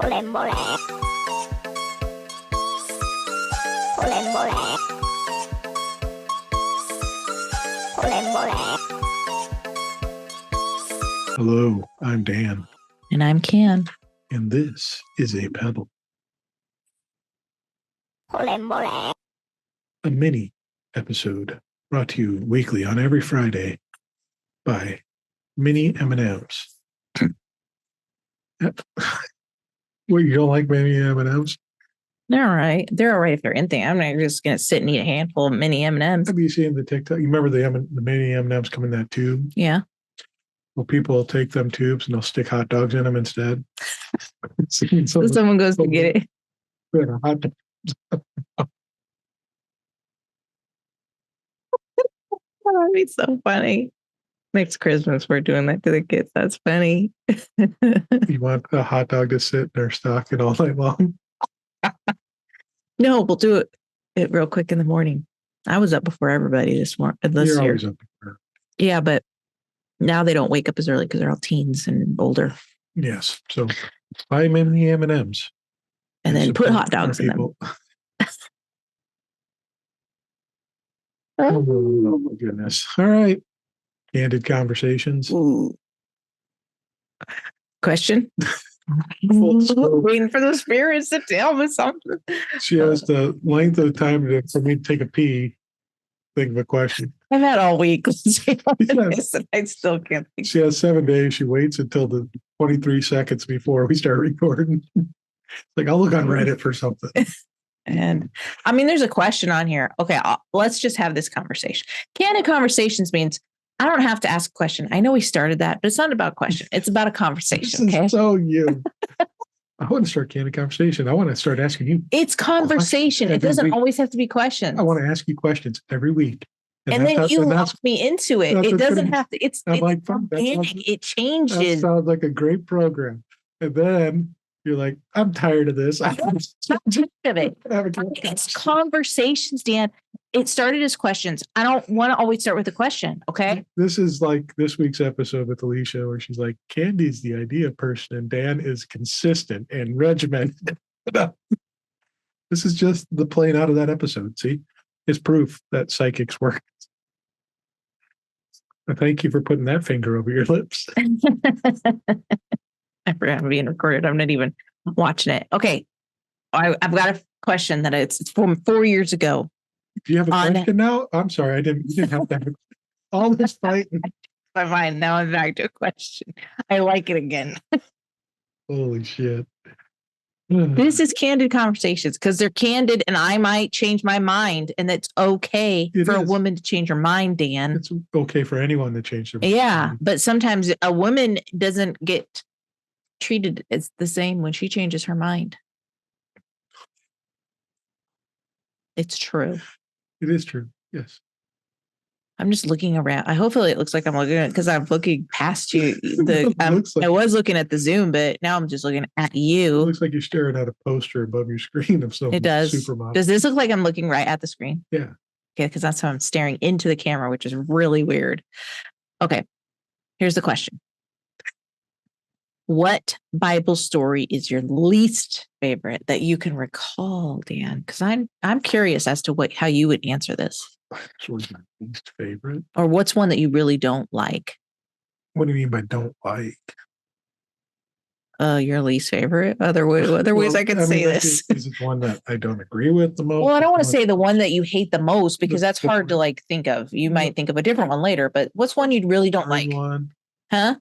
Volembole. Volembole. Volembole. Hello, I'm Dan, And I'm Can. and this is a Pebble, Volembole. a mini episode brought to you weekly on every Friday by Mini M&Ms. What, you don't like mini M&Ms? They're all right. They're all right if they're in thing. I'm not just going to sit and eat a handful of mini M&Ms. Have you seen the TikTok? You remember the mini M&Ms come in that tube? Yeah. Well, people will take them tubes and they'll stick hot dogs in them instead. So someone goes to get it. Yeah, hot dog. Oh, that'd be so funny. Next Christmas, we're doing that to the kids. That's funny. You want a hot dog to sit in their stocking all night long? No, we'll do it real quick in the morning. I was up before everybody this You're year. always up there. Yeah, but now they don't wake up as early because they're all teens and older. Yes. So buy mini M&Ms. And then put hot dogs in them. Oh my goodness. All right. Candid conversations. Ooh. Question? Full Waiting for the spirits to tell me something. She has the length of time for me to take a pee. Think of a question. I've had all week. And I still can't think. She has 7 days. She waits until the 23 seconds before we start recording. Like, I'll look on Reddit for something. And I mean, there's a question on here. Okay, let's just have this conversation. Candid conversations means I don't have to ask a question. I know we started that, but it's not about a question. It's about a conversation. Okay. So you. I want to start candid conversation. I want to start asking you. It's conversation. It doesn't always have to be questions. I want to ask you questions every week. And then you walk me into it. It doesn't have to. It's like, organic. It changes. That sounds like a great program. And then you're like, I'm tired of this. I'm tired of it. It's conversations, Dan. It started as questions. I don't want to always start with a question. Okay. This is like this week's episode with Alicia, where she's like, Candy's the idea person and Dan is consistent and regimented. This is just the playing out of that episode. See, it's proof that psychics work. Thank you for putting that finger over your lips. I forgot I'm being recorded. I'm not even watching it. Okay. I've got a question that it's from 4 years ago. Do you have a question now? I'm sorry. You didn't have to have all this fighting. My mind. Now I'm back to a question. I like it again. Holy shit. This is candid conversations because they're candid and I might change my mind and it's okay for a woman to change her mind, Dan. It's okay for anyone to change their mind. Yeah. But sometimes a woman doesn't get treated as the same when she changes her mind. It's true. It is true. Yes. I'm just looking around. Hopefully it looks like I'm looking at because I'm looking past you. I was looking at the Zoom, but now I'm just looking at you. It looks like you're staring at a poster above your screen of some. It does. Supermodel. Does this look like I'm looking right at the screen? Yeah. Okay, because that's how I'm staring into the camera, which is really weird. Okay. Here's the question. What Bible story is your least favorite that you can recall, Dan? Because I'm curious as to how you would answer this. What's my least favorite? Or what's one that you really don't like? What do you mean by don't like? Your least favorite? Other ways I could say this. Is it one that I don't agree with the most? Well, I don't want to say the one that you hate the most because that's hard to think of. You might think of a different one later, but what's one you really don't like? One. Huh?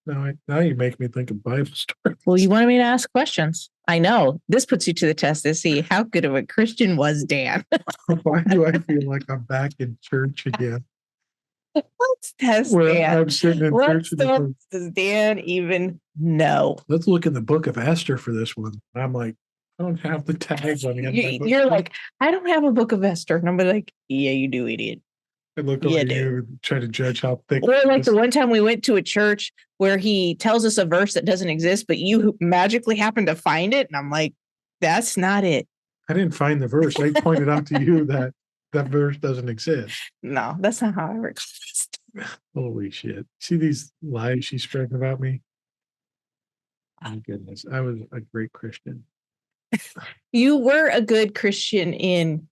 Now you make me think of Bible stories. Well, you wanted me to ask questions. I know. This puts you to the test to see how good of a Christian was Dan. Why do I feel like I'm back in church again? Let's test Dan. I'm sitting in church. Does Dan even know? Let's look in the book of Esther for this one. I'm like, I don't have the tags on the end. You're like, I don't have a book of Esther. And I'm like, yeah, you do, idiot. I look over you, try to judge how thick. Or like the one time we went to a church where he tells us a verse that doesn't exist, but you magically happen to find it. And I'm like, that's not it. I didn't find the verse. I pointed out to you that verse doesn't exist. No, that's not how I recall. Holy shit. See these lies she's spreading about me? My goodness, I was a great Christian. You were a good Christian in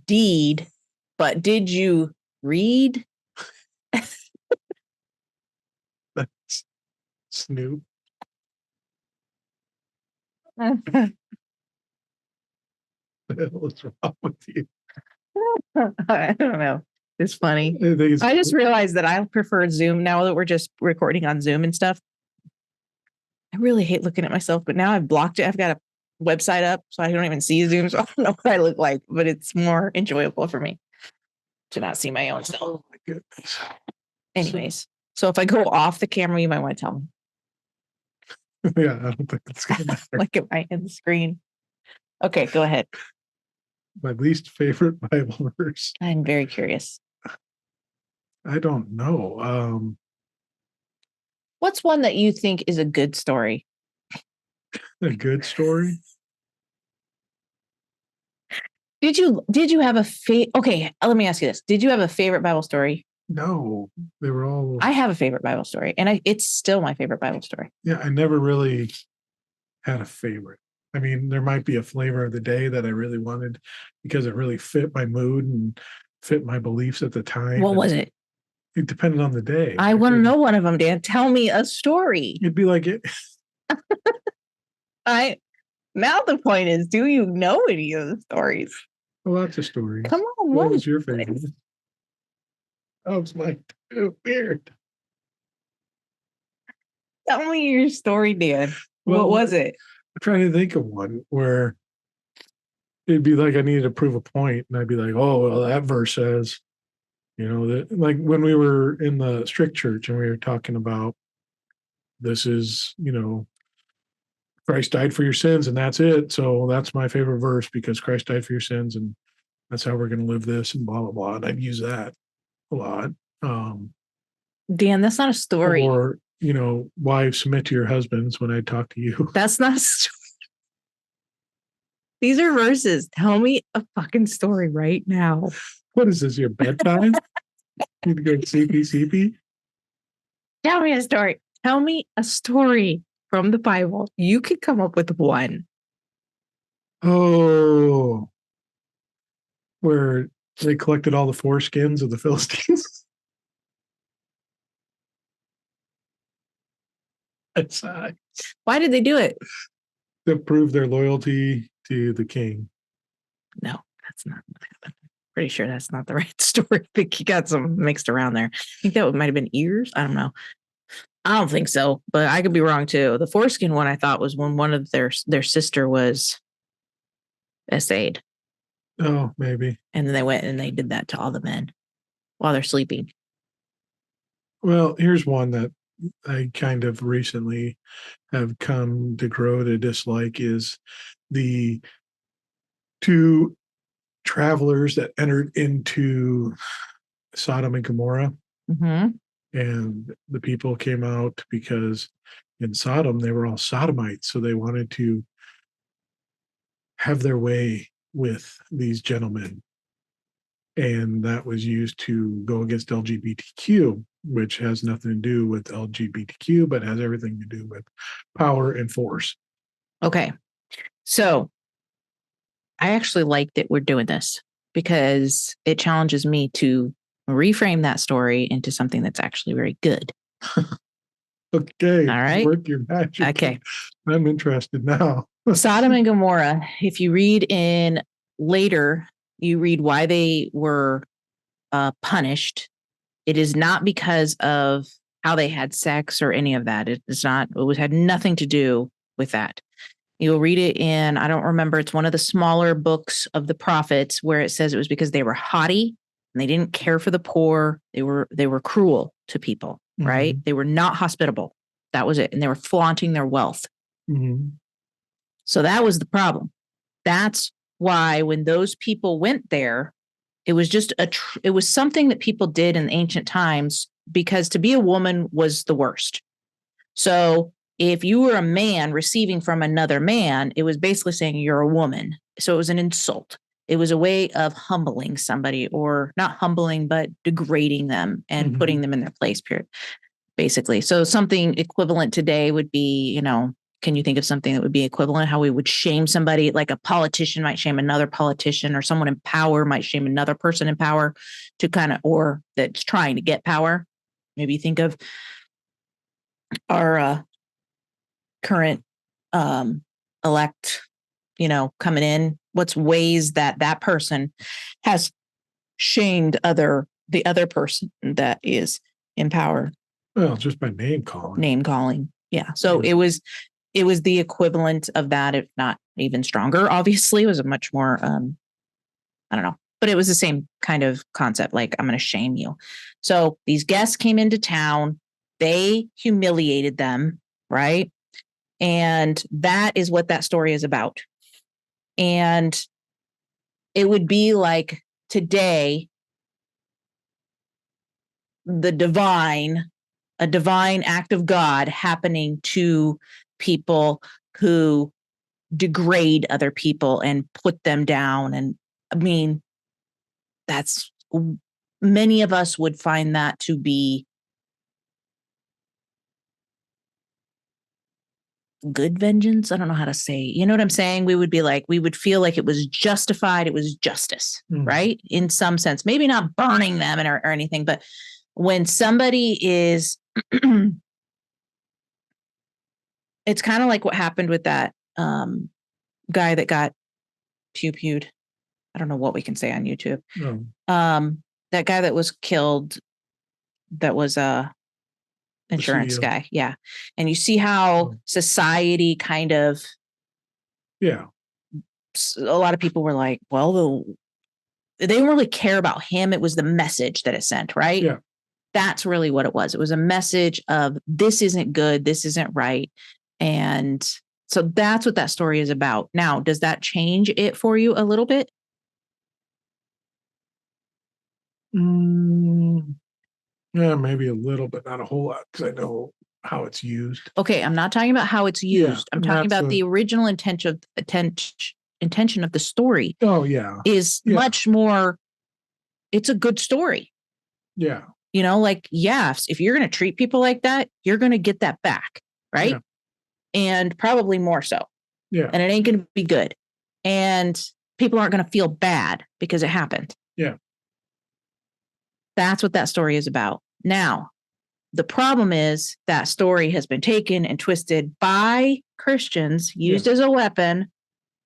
deed, but did you read? That's Snoop. I What's wrong with you? don't know. It's funny. I think it's I just realized that I prefer Zoom now that we're just recording on Zoom and stuff. I really hate looking at myself, but now I've blocked it. I've got a website up, so I don't even see Zoom. So I don't know what I look like, but it's more enjoyable for me to not see my own self. Oh my goodness. Anyways, so if I go off the camera, you might want to tell me. Yeah, I don't think it's gonna matter. Like am I in the screen? Okay, go ahead. My least favorite Bible verse. I'm very curious. I don't know. What's one that you think is a good story? A good story. Did you have a okay, let me ask you this. Did you have a favorite Bible story? No, they were all. I have a favorite Bible story, and it's still my favorite Bible story. Yeah, I never really had a favorite. I mean, there might be a flavor of the day that I really wanted because it really fit my mood and fit my beliefs at the time. What was it? It depended on the day. I want to know one of them, Dan. Tell me a story. It'd be like it. Now the point is, do you know any of the stories? Lots of stories. Come on, What was your favorite? Oh, it's my weird. Tell me your story, Dan. Well, what was it? I'm trying to think of one where it'd be like I needed to prove a point, and I'd be like, "Oh, well, that verse says, that." Like when we were in the strict church and we were talking about this is, Christ died for your sins, and that's it. So that's my favorite verse because Christ died for your sins, and that's how we're going to live this, and blah blah blah. And I'd use that a lot. Dan, that's not a story. Or wives, submit to your husbands when I talk to you. That's not a story. These are verses. Tell me a fucking story right now. What is this? Your bedtime? You need to go to CP? Tell me a story. Tell me a story from the Bible. You could come up with one. Oh, where they collected all the foreskins of the Philistines. That's Why did they do it? to prove their loyalty to the king. No, that's not what happened. Pretty sure that's not the right story. I think you got some mixed around there. I think that might have been ears. I don't know. I don't think so, but I could be wrong too. The foreskin one I thought was when one of their sister was essayed. Oh, maybe. And then they went and they did that to all the men while they're sleeping. Well, here's one that I kind of recently have come to grow to dislike is the two travelers that entered into Sodom and Gomorrah. Mm-hmm. And the people came out because in Sodom, they were all sodomites. So they wanted to have their way with these gentlemen. And that was used to go against LGBTQ, which has nothing to do with LGBTQ, but has everything to do with power and force. Okay. So I actually like that we're doing this because it challenges me to reframe that story into something that's actually very good. Okay. All right. Work your magic. Okay. I'm interested now. Sodom and Gomorrah, if you read in later, you read why they were punished. It is not because of how they had sex or any of that. It's not, had nothing to do with that. You'll read it in, I don't remember, it's one of the smaller books of the prophets where it says it was because they were haughty and they didn't care for the poor. They were cruel to people, right? Mm-hmm. They were not hospitable. That was it. And they were flaunting their wealth. Mm-hmm. So that was the problem. That's why when those people went there, it was just it was something that people did in ancient times because to be a woman was the worst. So if you were a man receiving from another man, it was basically saying you're a woman. So it was an insult. It was a way of humbling somebody, or not humbling, but degrading them and putting them in their place, period, basically. So something equivalent today would be, Can you think of something that would be equivalent? How we would shame somebody, like a politician might shame another politician, or someone in power might shame another person in power to kind of, or that's trying to get power. Maybe think of our current elect, coming in. What's ways that that person has shamed the other person that is in power? Well, just by name calling. Name calling. Yeah. So it was the equivalent of that, if not even stronger. Obviously, it was a much more I don't know, but it was the same kind of concept. Like, I'm going to shame you. So these guests came into town. They humiliated them, right? And that is what that story is about. And it would be like today, a divine act of God happening to people who degrade other people and put them down. And I mean, that's, many of us would find that to be good vengeance. I don't know how to say, you know what I'm saying? We would be like, we would feel like it was justified. It was justice, right? In some sense, maybe not burning them or anything, but when somebody is, it's kind of like what happened with that guy that got pew-pewed. I don't know what we can say on YouTube. That guy that was killed, that was a insurance guy. Yeah. And you see how society kind of, a lot of people were like, well, they didn't really care about him. It was the message that it sent, right? Yeah. That's really what it was. It was a message of, this isn't good. This isn't right. And so that's what that story is about. Now, does that change it for you a little bit? Yeah, maybe a little, but not a whole lot, because I know how it's used. Okay, I'm not talking about how it's used. Yeah, I'm talking about the original intention of the story. Oh, yeah. Is much more, it's a good story. Yeah. Like, yes, if you're going to treat people like that, you're going to get that back, right? Yeah. And probably more so. Yeah. And it ain't going to be good. And people aren't going to feel bad because it happened. Yeah. That's what that story is about. Now, the problem is that story has been taken and twisted by Christians, used as a weapon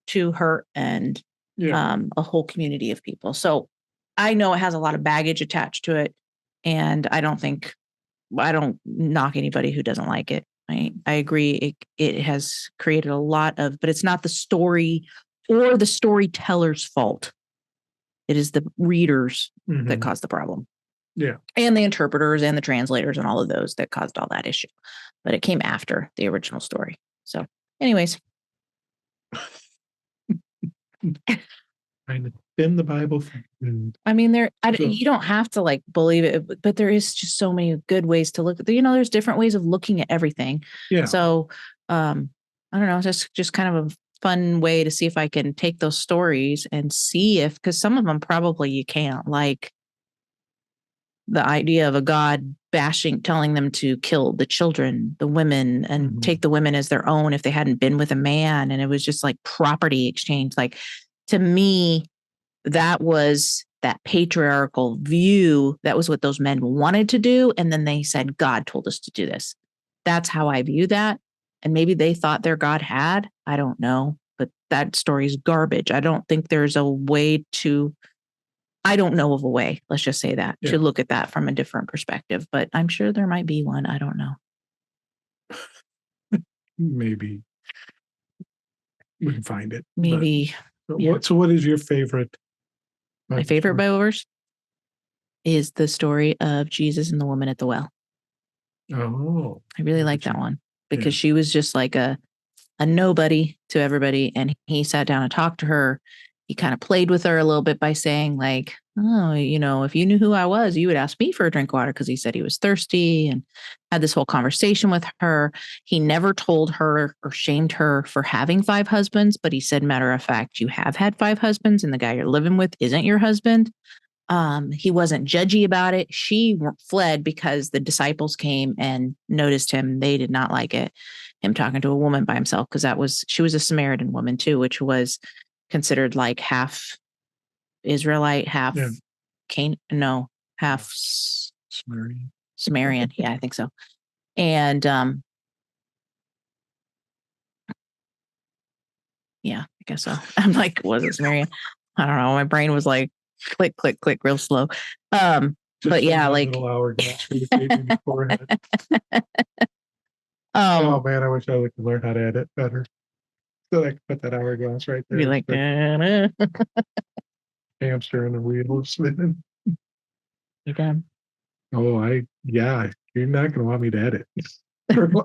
to hurt and a whole community of people. So I know it has a lot of baggage attached to it. And I don't knock anybody who doesn't like it. I agree. It has created a lot of, but it's not the story or the storyteller's fault. It is the readers that caused the problem. Yeah. And the interpreters and the translators and all of those that caused all that issue. But it came after the original story. So anyways. Trying to bend the Bible. I mean, you don't have to like believe it, but there is just so many good ways to look at there's different ways of looking at everything. Yeah. So I don't know, just kind of a fun way to see if I can take those stories and see if, because some of them probably you can't, like the idea of a God telling them to kill the children, the women, and take the women as their own if they hadn't been with a man. And it was just like property exchange. Like, to me, that was that patriarchal view. That was what those men wanted to do. And then they said, God told us to do this. That's how I view that. And maybe they thought their God had, I don't know, but that story is garbage. I don't think there's a way to, I don't know of a way, let's just say that, to look at that from a different perspective, but I'm sure there might be one. I don't know. Maybe we can find it. Maybe. So what is your favorite? My favorite Bible verse is the story of Jesus and the woman at the well. Oh, I really like that one because she was just like a nobody to everybody. And he sat down and talked to her. He kind of played with her a little bit by saying like, oh, if you knew who I was, you would ask me for a drink of water, because he said he was thirsty, and had this whole conversation with her. He never told her or shamed her for having 5 husbands, but he said, matter of fact, you have had 5 husbands and the guy you're living with isn't your husband. He wasn't judgy about it. She fled because the disciples came and noticed him. They did not like it. Him talking to a woman by himself, because she was a Samaritan woman too, which was considered like half Israelite, half half Sumerian. Sumerian. Yeah, I think so. And yeah, I guess so. I'm like, was it Sumerian? I don't know. My brain was like click, click, click, real slow. But yeah, like little hourglass for the shape of your forehead. oh man, I wish I could learn how to edit better. So I could put that hourglass right there. be like, "Da-da." Hamster in the wheel spinning. You done? Oh, you're not gonna want me to edit. Who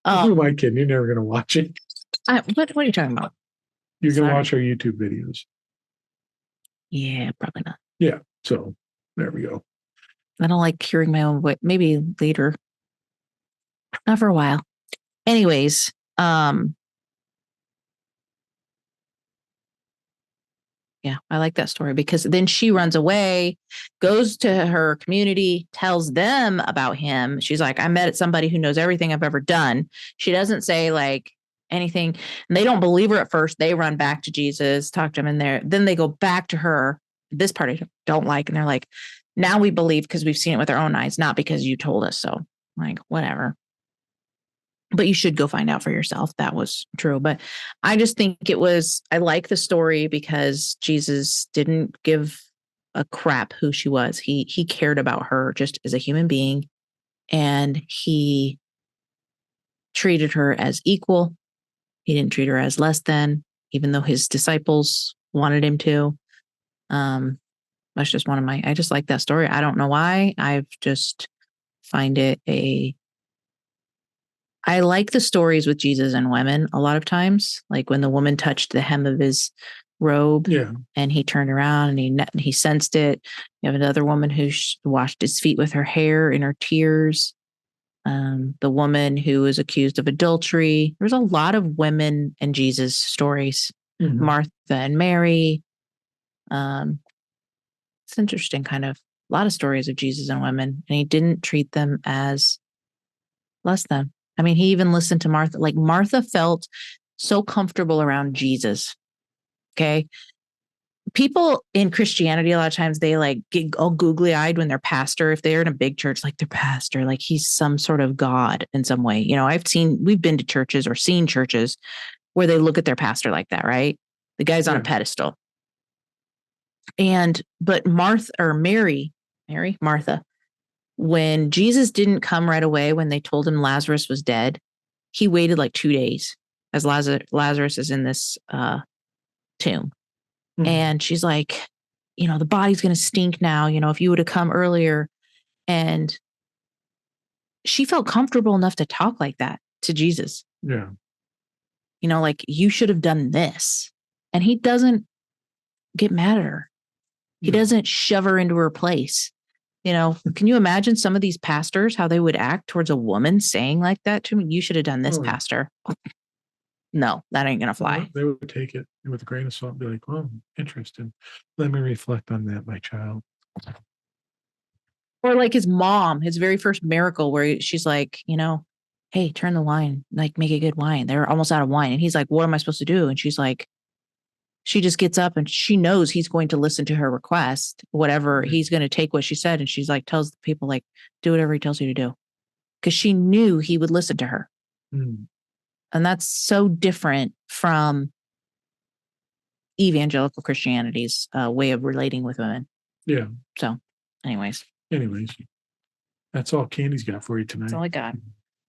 am I kidding? You're never gonna watch it. What are you talking about? You're gonna watch our YouTube videos. Yeah, probably not. Yeah. So there we go. I don't like hearing my own voice. Maybe later. Not for a while. Anyways, yeah, I like that story, because then she runs away, goes to her community, tells them about him. She's like, I met somebody who knows everything I've ever done. She doesn't say like anything. And they don't believe her at first. They run back to Jesus, talk to him in there. Then they go back to her. This part I don't like. And they're like, now we believe because we've seen it with our own eyes, not because you told us so. Like, whatever. But you should go find out for yourself. That was true. But I just think I like the story because Jesus didn't give a crap who she was. He cared about her just as a human being, and he treated her as equal. He didn't treat her as less than, even though his disciples wanted him to. That's just I just like that story. I don't know why. I just find it I like the stories with Jesus and women a lot of times, like when the woman touched the hem of his robe, and he turned around and he sensed it. You have another woman who washed his feet with her hair in her tears. The woman who was accused of adultery. There's a lot of women and Jesus stories. Mm-hmm. Martha and Mary. It's interesting, kind of a lot of stories of Jesus and women, and he didn't treat them as less than. I mean, he even listened to Martha. Like, Martha felt so comfortable around Jesus. Okay. People in Christianity, a lot of times they like get all googly eyed when their pastor, if they're in a big church, like their pastor, like he's some sort of God in some way. You know, we've been to churches or seen churches where they look at their pastor like that, right? The guy's on a pedestal. But Martha, when Jesus didn't come right away, when they told him Lazarus was dead, he waited like 2 days as Lazarus is in this tomb. Mm-hmm. And she's like, the body's going to stink now. If you would have come earlier. And she felt comfortable enough to talk like that to Jesus. Yeah. Like, you should have done this. And he doesn't get mad at her. He doesn't shove her into her place. Can you imagine some of these pastors, how they would act towards a woman saying like that to me? You should have done this, pastor. No, that ain't going to fly. They would take it with a grain of salt and be like, oh, interesting. Let me reflect on that, my child. Or like his mom, his very first miracle, where she's like, hey, turn the wine, like make a good wine. They're almost out of wine. And he's like, what am I supposed to do? And she's like, she just gets up and she knows he's going to listen to her request, whatever. He's going to take what she said. And she's like, tells the people, like, do whatever he tells you to do. Because she knew he would listen to her. Mm. And that's so different from evangelical Christianity's way of relating with women. Yeah. So anyways, that's all Candy's got for you tonight. That's all I got.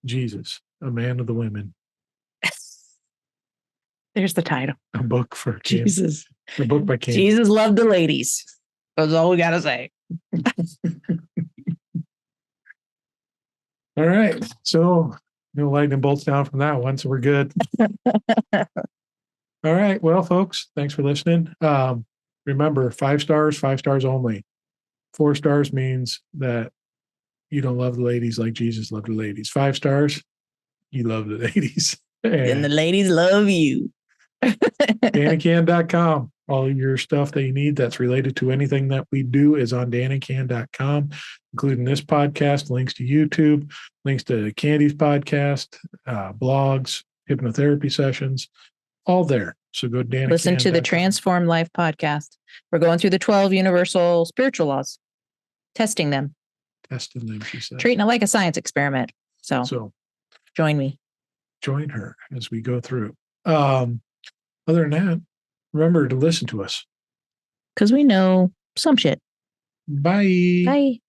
Jesus, a man of the women. There's the title. A book for Candy. Jesus. A book by Candy. Jesus loved the ladies. That's all we got to say. All right. So, no lightning bolts down from that one. So we're good. All right. Well, folks, thanks for listening. Remember, 5 stars, 5 stars only. 4 stars means that you don't love the ladies like Jesus loved the ladies. 5 stars, you love the ladies. And the ladies love you. Candycan.com. All your stuff that you need that's related to anything that we do is on danandcan.com, including this podcast, links to YouTube, links to Candy's podcast, blogs, hypnotherapy sessions, all there. So go to danandcan.com. Listen to the Transform Life podcast. We're going through the 12 universal spiritual laws, testing them, she said. treating it like a science experiment. So join me. Join her as we go through. Other than that, remember to listen to us. Because we know some shit. Bye. Bye.